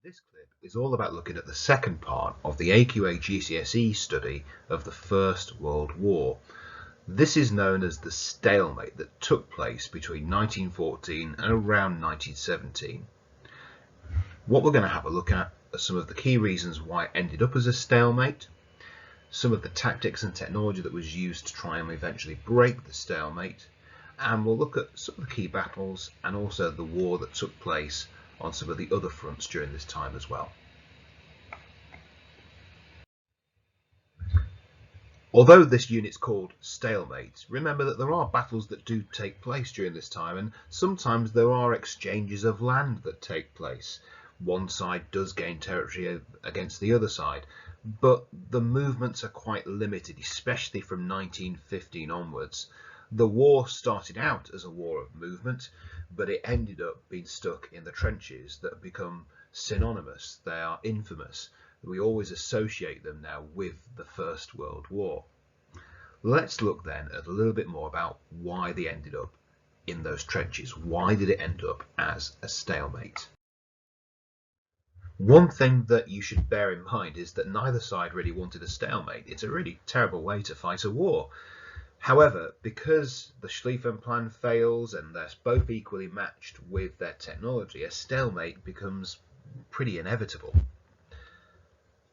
This clip is all about looking at the second part of the AQA GCSE study of the First World War. This is known as the stalemate that took place between 1914 and around 1917. What we're going to have a look at are some of the key reasons why it ended up as a stalemate, some of the tactics and technology that was used to try and eventually break the stalemate, and we'll look at some of the key battles and also the war that took place on some of the other fronts during this time as well. Although this unit's called stalemate, remember that there are battles that do take place during this time, and sometimes there are exchanges of land that take place. One side does gain territory against the other side, but the movements are quite limited, especially from 1915 onwards. The war started out as a war of movement, but it ended up being stuck in the trenches that have become synonymous. They are infamous. We always associate them now with the First World War. Let's look then at a little bit more about why they ended up in those trenches. Why did it end up as a stalemate? One thing that you should bear in mind is that neither side really wanted a stalemate. It's a really terrible way to fight a war. However, because the Schlieffen plan fails and they're both equally matched with their technology, a stalemate becomes pretty inevitable.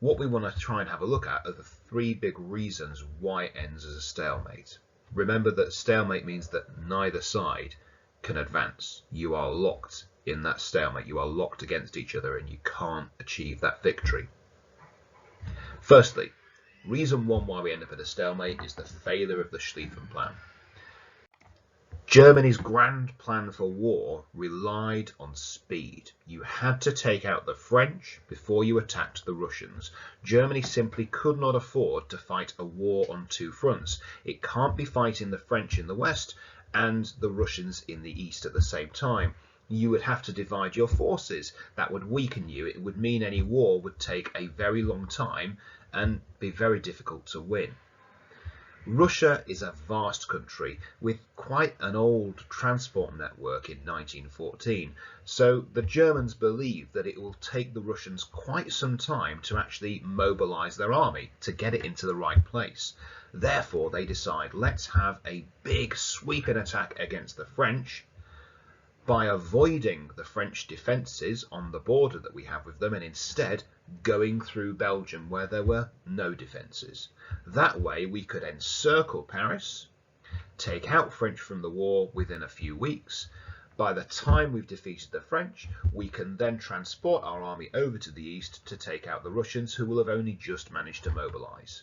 What we want to try and have a look at are the three big reasons why it ends as a stalemate. Remember that stalemate means that neither side can advance. You are locked in that stalemate. You are locked against each other and you can't achieve that victory. Firstly, reason one why we end up at a stalemate is the failure of the Schlieffen plan. Germany's grand plan for war relied on speed. You had to take out the French before you attacked the Russians. Germany simply could not afford to fight a war on two fronts. It can't be fighting the French in the west and the Russians in the east at the same time. You would have to divide your forces. That would weaken you. It would mean any war would take a very long time and be very difficult to win. Russia is a vast country with quite an old transport network in 1914, so the Germans believe that it will take the Russians quite some time to actually mobilize their army to get it into the right place. Therefore, they decide, let's have a big sweeping attack against the French by avoiding the French defences on the border that we have with them and instead going through Belgium where there were no defences. That way we could encircle Paris, take out French from the war within a few weeks. By the time we've defeated the French, we can then transport our army over to the east to take out the Russians, who will have only just managed to mobilise.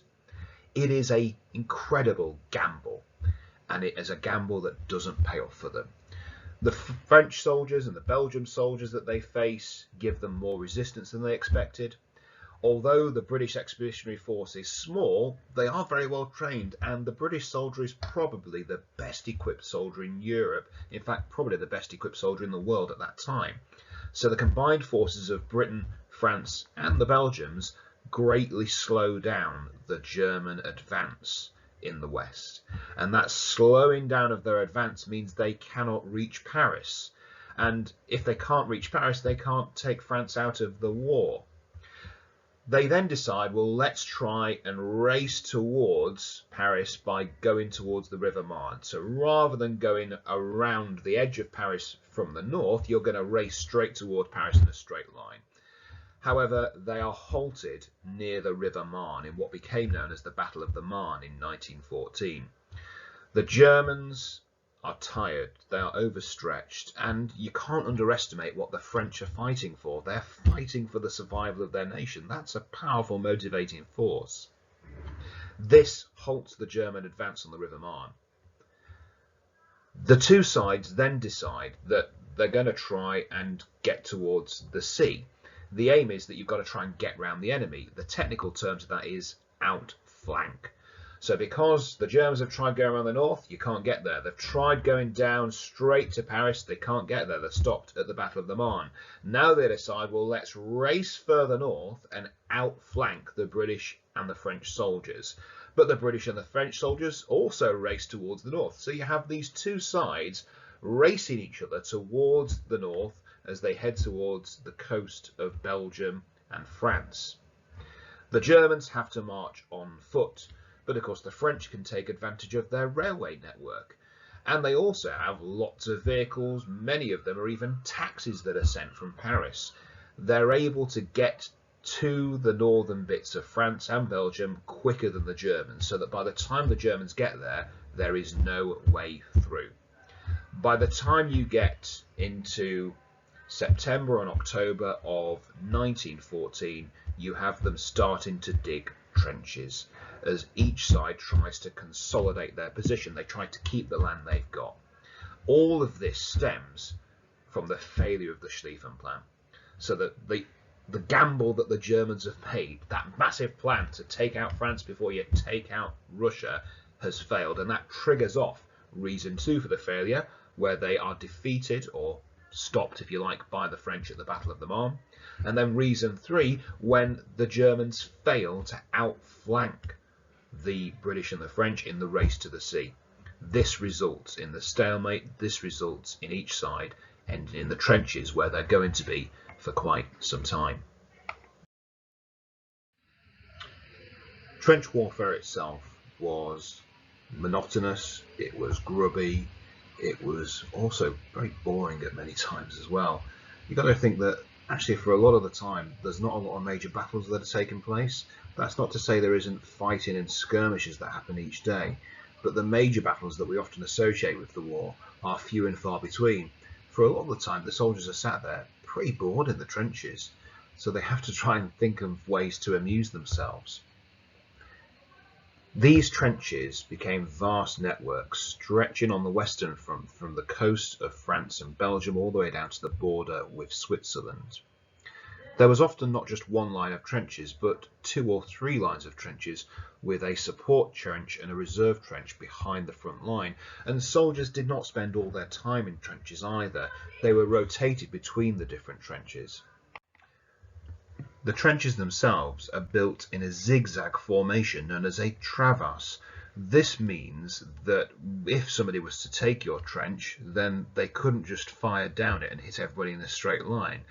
It is an incredible gamble, and it is a gamble that doesn't pay off for them. The French soldiers and the Belgian soldiers that they face give them more resistance than they expected. Although the British Expeditionary Force is small, they are very well trained, and the British soldier is probably the best equipped soldier in Europe. In fact, probably the best equipped soldier in the world at that time. So the combined forces of Britain, France and the Belgians greatly slow down the German advance in the west, and that slowing down of their advance means they cannot reach Paris, and if they can't reach Paris they can't take France out of the war. They then decide, well, let's try and race towards Paris by going towards the River Marne. So rather than going around the edge of Paris from the north, you're going to race straight toward Paris in a straight line. However, they are halted near the River Marne in what became known as the Battle of the Marne in 1914. The Germans are tired, they are overstretched, and you can't underestimate what the French are fighting for. They're fighting for the survival of their nation. That's a powerful motivating force. This halts the German advance on the River Marne. The two sides then decide that they're going to try and get towards the sea. The aim is that you've got to try and get round the enemy. The technical term to that is outflank. So because the Germans have tried going around the north, you can't get there. They've tried going down straight to Paris, they can't get there. They're stopped at the Battle of the Marne. Now they decide, well, let's race further north and outflank the British and the French soldiers. But the British and the French soldiers also race towards the north. So you have these two sides racing each other towards the north as they head towards the coast of Belgium and France. The Germans have to march on foot, but of course the French can take advantage of their railway network. And they also have lots of vehicles, many of them are even taxis that are sent from Paris. They're able to get to the northern bits of France and Belgium quicker than the Germans, so that by the time the Germans get there, there is no way through. By the time you get into September and October of 1914, you have them starting to dig trenches as each side tries to consolidate their position. They try to keep the land they've got. All of this stems from the failure of the Schlieffen Plan. So that the gamble that the Germans have made, that massive plan to take out France before you take out Russia, has failed, and that triggers off reason 2 for the failure, where they are defeated, or stopped if you like, by the French at the Battle of the Marne, and then reason 3 when the Germans fail to outflank the British and the French in the race to the sea. This results in the stalemate, this results in each side ending in the trenches where they're going to be for quite some time. Trench warfare itself was monotonous, it was grubby, it was also very boring at many times as well. You've got to think that actually for a lot of the time there's not a lot of major battles that are taking place. That's not to say there isn't fighting and skirmishes that happen each day, but the major battles that we often associate with the war are few and far between. For a lot of the time the soldiers are sat there pretty bored in the trenches, so they have to try and think of ways to amuse themselves. These trenches became vast networks stretching on the western front from the coast of France and Belgium all the way down to the border with Switzerland. There was often not just one line of trenches, but 2 or 3 lines of trenches with a support trench and a reserve trench behind the front line. And soldiers did not spend all their time in trenches either. They were rotated between the different trenches. The trenches themselves are built in a zigzag formation known as a traverse. This means that if somebody was to take your trench, then they couldn't just fire down it and hit everybody in a straight line.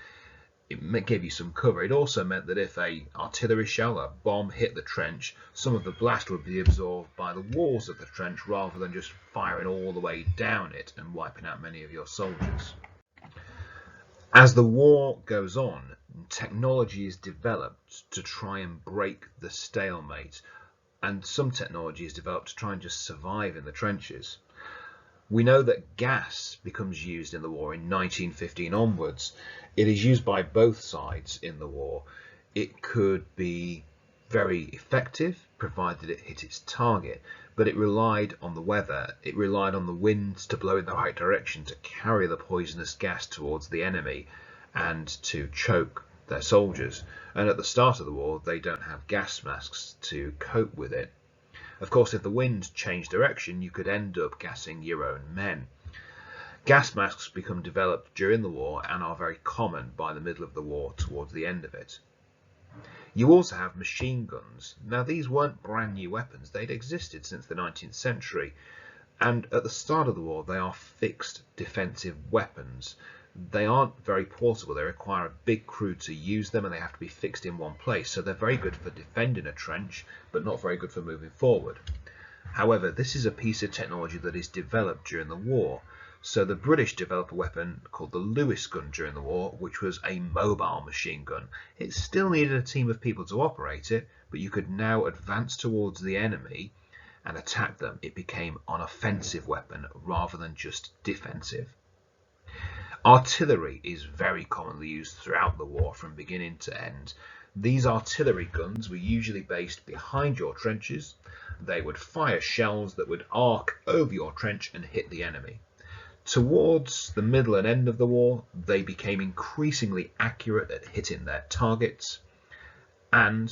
It gave you some cover. It also meant that if a artillery shell, a bomb, hit the trench, some of the blast would be absorbed by the walls of the trench rather than just firing all the way down it and wiping out many of your soldiers. As the war goes on, technology is developed to try and break the stalemate, and some technology is developed to try and just survive in the trenches. We know that gas becomes used in the war in 1915 onwards. It is used by both sides in the war. It could be very effective provided it hit its target, but it relied on the weather. It relied on the winds to blow in the right direction to carry the poisonous gas towards the enemy and to choke their soldiers. And at the start of the war they don't have gas masks to cope with it. Of course, if the wind changed direction, you could end up gassing your own men. Gas masks become developed during the war and are very common by the middle of the war towards the end of it. You also have machine guns. Now, these weren't brand new weapons. They'd existed since the 19th century, and at the start of the war they are fixed defensive weapons. They aren't very portable. They require a big crew to use them and they have to be fixed in one place, so they're very good for defending a trench but not very good for moving forward. However, this is a piece of technology that is developed during the war. So the British developed a weapon called the Lewis gun during the war, which was a mobile machine gun. It still needed a team of people to operate it, but you could now advance towards the enemy and attack them. It became an offensive weapon rather than just defensive. Artillery is very commonly used throughout the war from beginning to end. These artillery guns were usually based behind your trenches. They would fire shells that would arc over your trench and hit the enemy. Towards the middle and end of the war, they became increasingly accurate at hitting their targets, and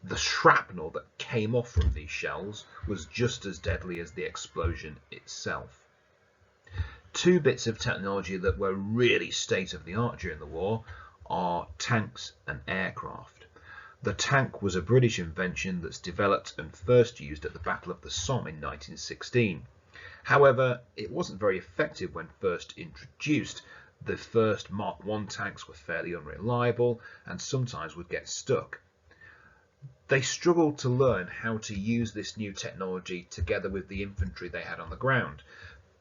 the shrapnel that came off from these shells was just as deadly as the explosion itself. 2 bits of technology that were really state-of-the-art during the war are tanks and aircraft. The tank was a British invention that's developed and first used at the Battle of the Somme in 1916. However, it wasn't very effective when first introduced. The first Mark I tanks were fairly unreliable and sometimes would get stuck. They struggled to learn how to use this new technology together with the infantry they had on the ground.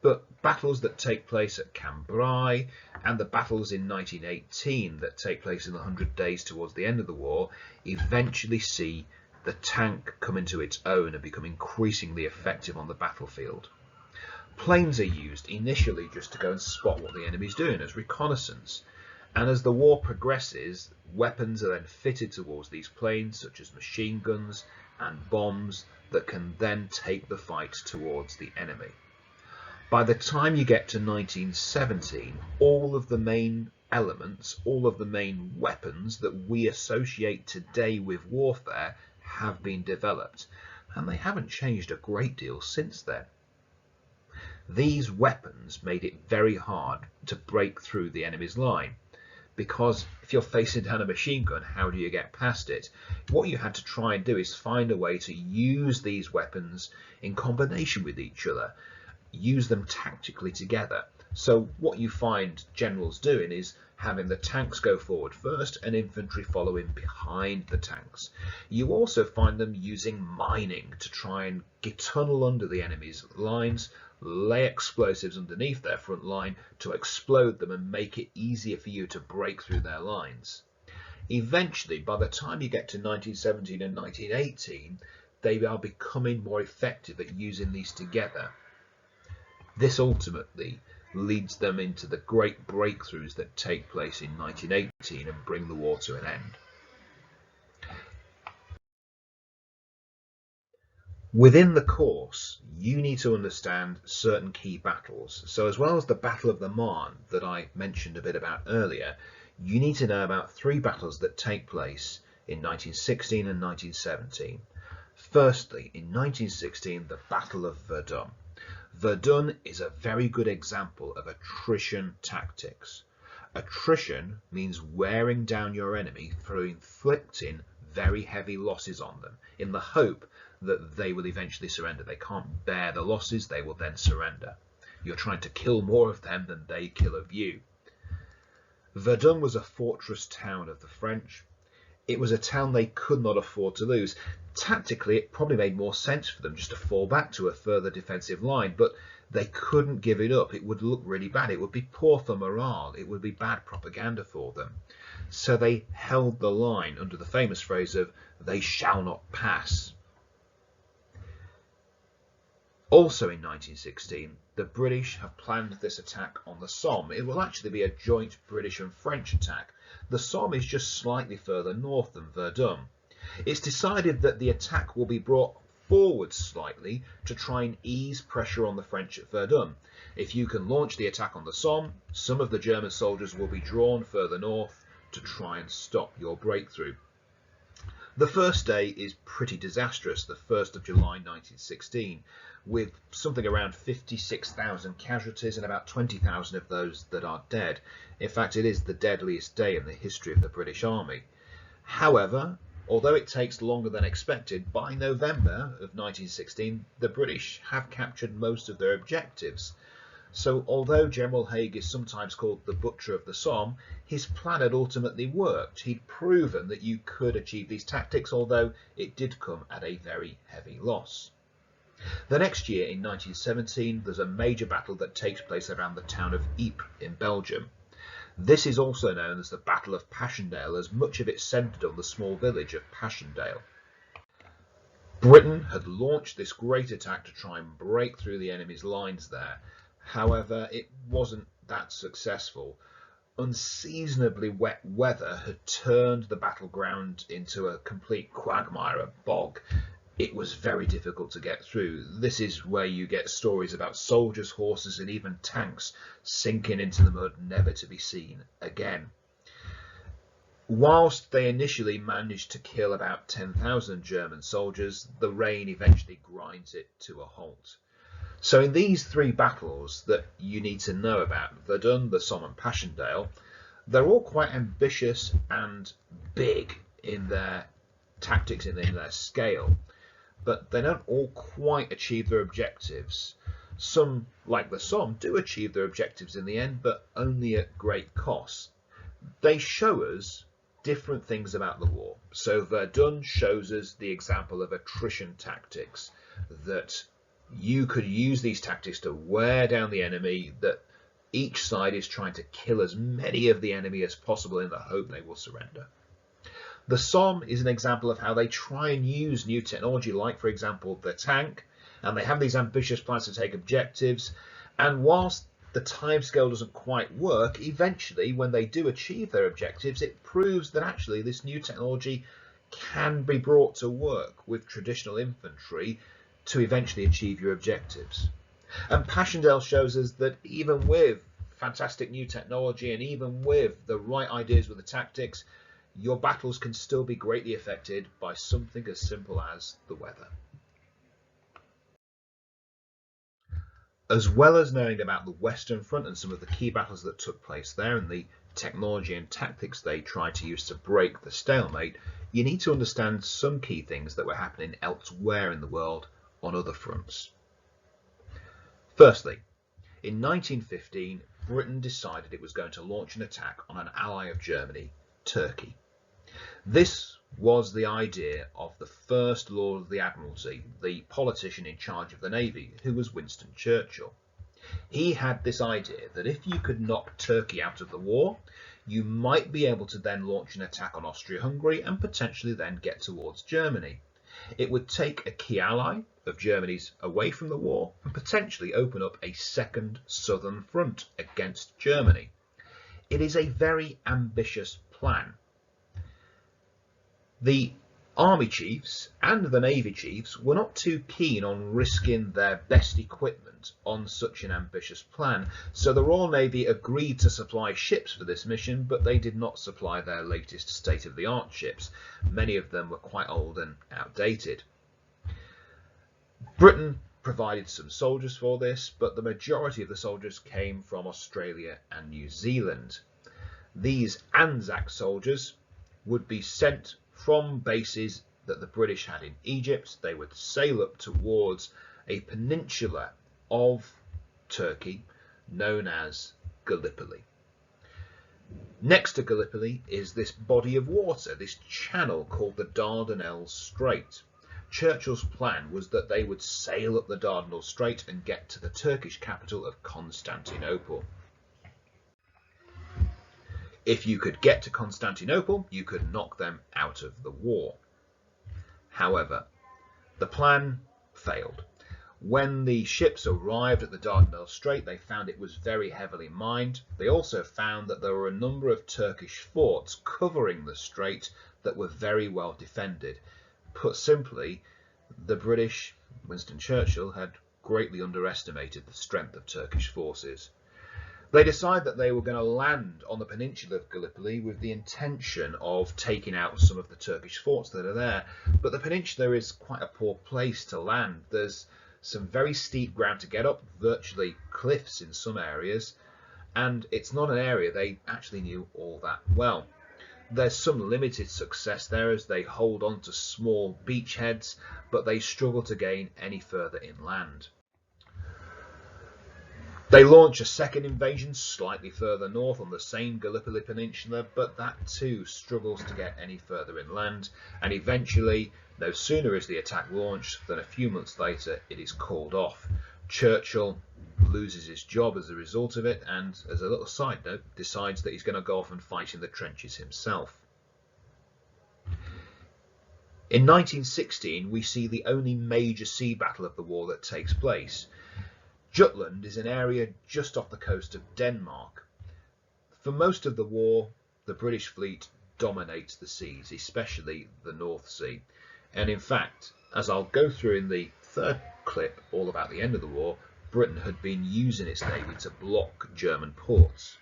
But battles that take place at Cambrai and the battles in 1918 that take place in the 100 days towards the end of the war eventually see the tank come into its own and become increasingly effective on the battlefield. Planes are used initially just to go and spot what the enemy's doing as reconnaissance, and as the war progresses, weapons are then fitted towards these planes, such as machine guns and bombs, that can then take the fight towards the enemy. By the time you get to 1917, all of the main elements, all of the main weapons that we associate today with warfare have been developed, and they haven't changed a great deal since then. These weapons made it very hard to break through the enemy's line, because if you're facing down a machine gun, how do you get past it? What you had to try and do is find a way to use these weapons in combination with each other, use them tactically together. So what you find generals doing is having the tanks go forward first and infantry following behind the tanks. You also find them using mining to try and tunnel under the enemy's lines, lay explosives underneath their front line to explode them and make it easier for you to break through their lines. Eventually, by the time you get to 1917 and 1918, they are becoming more effective at using these together. This ultimately leads them into the great breakthroughs that take place in 1918 and bring the war to an end. Within the course, you need to understand certain key battles. So as well as the Battle of the Marne that I mentioned a bit about earlier, you need to know about three battles that take place in 1916 and 1917. Firstly, in 1916, the Battle of Verdun. Verdun is a very good example of attrition tactics. Attrition means wearing down your enemy through inflicting very heavy losses on them in the hope that they will eventually surrender. They can't bear the losses, they will then surrender. You're trying to kill more of them than they kill of you. Verdun was a fortress town of the French. It was a town they could not afford to lose. Tactically, it probably made more sense for them just to fall back to a further defensive line, but they couldn't give it up. It would look really bad. It would be poor for morale. It would be bad propaganda for them. So they held the line under the famous phrase of, "They shall not pass." Also in 1916, the British have planned this attack on the Somme. It will actually be a joint British and French attack. The Somme is just slightly further north than Verdun. It's decided that the attack will be brought forward slightly to try and ease pressure on the French at Verdun. If you can launch the attack on the Somme, some of the German soldiers will be drawn further north to try and stop your breakthrough. The first day is pretty disastrous, the 1st of July 1916, with something around 56,000 casualties and about 20,000 of those that are dead. In fact, it is the deadliest day in the history of the British Army. However, although it takes longer than expected, by November of 1916, the British have captured most of their objectives. So although General Haig is sometimes called the Butcher of the Somme, his plan had ultimately worked. He'd proven that you could achieve these tactics, although it did come at a very heavy loss. The next year, in 1917, there's a major battle that takes place around the town of Ypres in Belgium. This is also known as the Battle of Passchendaele, as much of it centred on the small village of Passchendaele. Britain had launched this great attack to try and break through the enemy's lines there. However, it wasn't that successful. Unseasonably wet weather had turned the battleground into a complete quagmire, a bog. It was very difficult to get through. This is where you get stories about soldiers, horses, and even tanks sinking into the mud, never to be seen again. Whilst they initially managed to kill about 10,000 German soldiers, the rain eventually grinds it to a halt. So in these three battles that you need to know about, Verdun, the Somme and Passchendaele, they're all quite ambitious and big in their tactics and in their scale, but they don't all quite achieve their objectives. Some, like the Somme, do achieve their objectives in the end, but only at great cost. They show us different things about the war. So Verdun shows us the example of attrition tactics, that you could use these tactics to wear down the enemy, that each side is trying to kill as many of the enemy as possible in the hope they will surrender. The Somme is an example of how they try and use new technology, like, for example, the tank, and they have these ambitious plans to take objectives, and whilst the timescale doesn't quite work, eventually, when they do achieve their objectives, it proves that actually this new technology can be brought to work with traditional infantry to eventually achieve your objectives. And Passchendaele shows us that even with fantastic new technology and even with the right ideas with the tactics, your battles can still be greatly affected by something as simple as the weather. As well as knowing about the Western Front and some of the key battles that took place there and the technology and tactics they tried to use to break the stalemate, you need to understand some key things that were happening elsewhere in the world on other fronts. Firstly, in 1915, Britain decided it was going to launch an attack on an ally of Germany, Turkey. This was the idea of the first Lord of the Admiralty, the politician in charge of the Navy, who was Winston Churchill. He had this idea that if you could knock Turkey out of the war, you might be able to then launch an attack on Austria-Hungary and potentially then get towards Germany. It would take a key ally of Germany's away from the war and potentially open up a second southern front against Germany. It is a very ambitious plan. The army chiefs and the navy chiefs were not too keen on risking their best equipment on such an ambitious plan, so the Royal Navy agreed to supply ships for this mission, but they did not supply their latest state-of-the-art ships. Many of them were quite old and outdated. Britain provided some soldiers for this, but the majority of the soldiers came from Australia and New Zealand. These Anzac soldiers would be sent from bases that the British had in Egypt. They would sail up towards a peninsula of Turkey known as Gallipoli. Next to Gallipoli is this body of water, this channel called the Dardanelles Strait. Churchill's plan was that they would sail up the Dardanelles Strait and get to the Turkish capital of Constantinople. If you could get to Constantinople, you could knock them out of the war. However, the plan failed. When the ships arrived at the Dardanelles Strait, they found it was very heavily mined. They also found that there were a number of Turkish forts covering the strait that were very well defended. Put simply, the British, Winston Churchill, had greatly underestimated the strength of Turkish forces. They decided that they were going to land on the peninsula of Gallipoli with the intention of taking out some of the Turkish forts that are there. But the peninsula is quite a poor place to land. There's some very steep ground to get up, virtually cliffs in some areas, and it's not an area they actually knew all that well. There's some limited success there as they hold on to small beachheads, but they struggle to gain any further inland. They launch a second invasion slightly further north on the same Gallipoli Peninsula, but that too struggles to get any further inland, and eventually, no sooner is the attack launched than a few months later it is called off. Churchill loses his job as a result of it, and as a little side note, decides that he's going to go off and fight in the trenches himself. In 1916, we see the only major sea battle of the war that takes place. Jutland is an area just off the coast of Denmark. For most of the war, the British fleet dominates the seas, especially the North Sea. And in fact, as I'll go through in the third clip all about the end of the war, Britain had been using its navy to block German ports.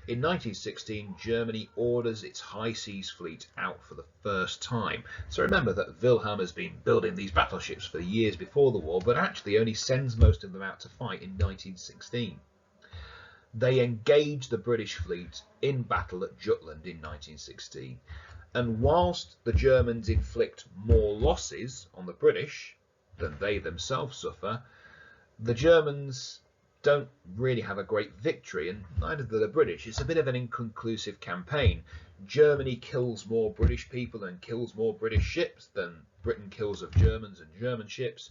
In 1916, Germany orders its high seas fleet out for the first time. So remember that Wilhelm has been building these battleships for years before the war, but actually only sends most of them out to fight in 1916. They engage the British fleet in battle at Jutland in 1916. And whilst the Germans inflict more losses on the British than they themselves suffer, The Germans don't really have a great victory, and neither do the British. It's a bit of an inconclusive campaign. Germany kills more British people and kills more British ships than Britain kills of Germans and German ships.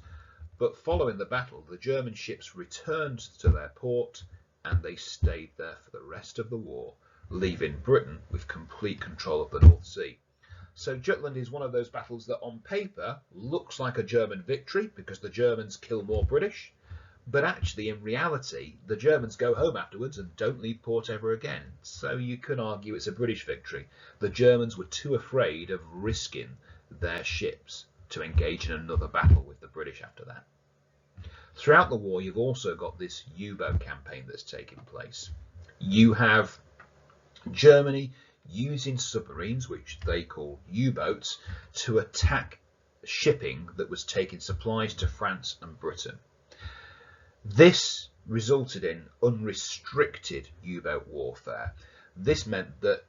But following the battle, the German ships returned to their port and they stayed there for the rest of the war, leaving Britain with complete control of the North Sea. So Jutland is one of those battles that on paper looks like a German victory because the Germans kill more British, but actually in reality the Germans go home afterwards and don't leave port ever again. So you can argue it's a British victory. The Germans were too afraid of risking their ships to engage in another battle with the British after that. Throughout the war, you've also got this U-boat campaign that's taking place. You have Germany using submarines, which they call U-boats, to attack shipping that was taking supplies to France and Britain. This resulted in unrestricted U-boat warfare. This meant that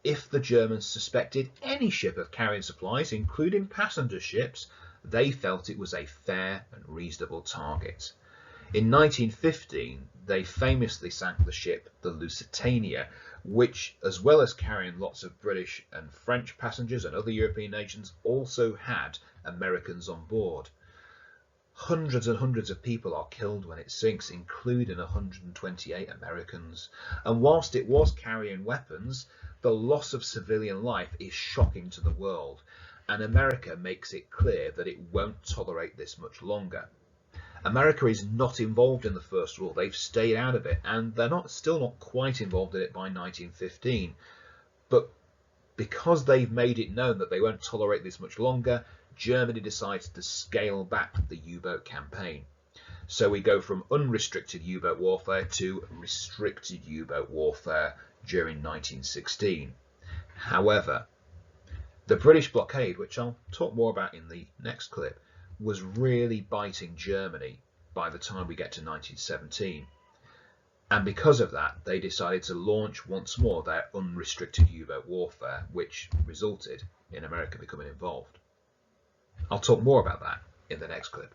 if the Germans suspected any ship of carrying supplies, including passenger ships, they felt it was a fair and reasonable target. In 1915, they famously sank the ship, the Lusitania, which, as well as carrying lots of British and French passengers and other European nations, also had Americans on board. Hundreds and hundreds of people are killed when it sinks, including 128 Americans. And whilst it was carrying weapons, the loss of civilian life is shocking to the world. And America makes it clear that it won't tolerate this much longer. America is not involved in the First War. They've stayed out of it, and they're still not quite involved in it by 1915. But because they've made it known that they won't tolerate this much longer, Germany decides to scale back the U-boat campaign. So we go from unrestricted U-boat warfare to restricted U-boat warfare during 1916. However, the British blockade, which I'll talk more about in the next clip, was really biting Germany by the time we get to 1917. And because of that, they decided to launch once more their unrestricted U-boat warfare, which resulted in America becoming involved. I'll talk more about that in the next clip.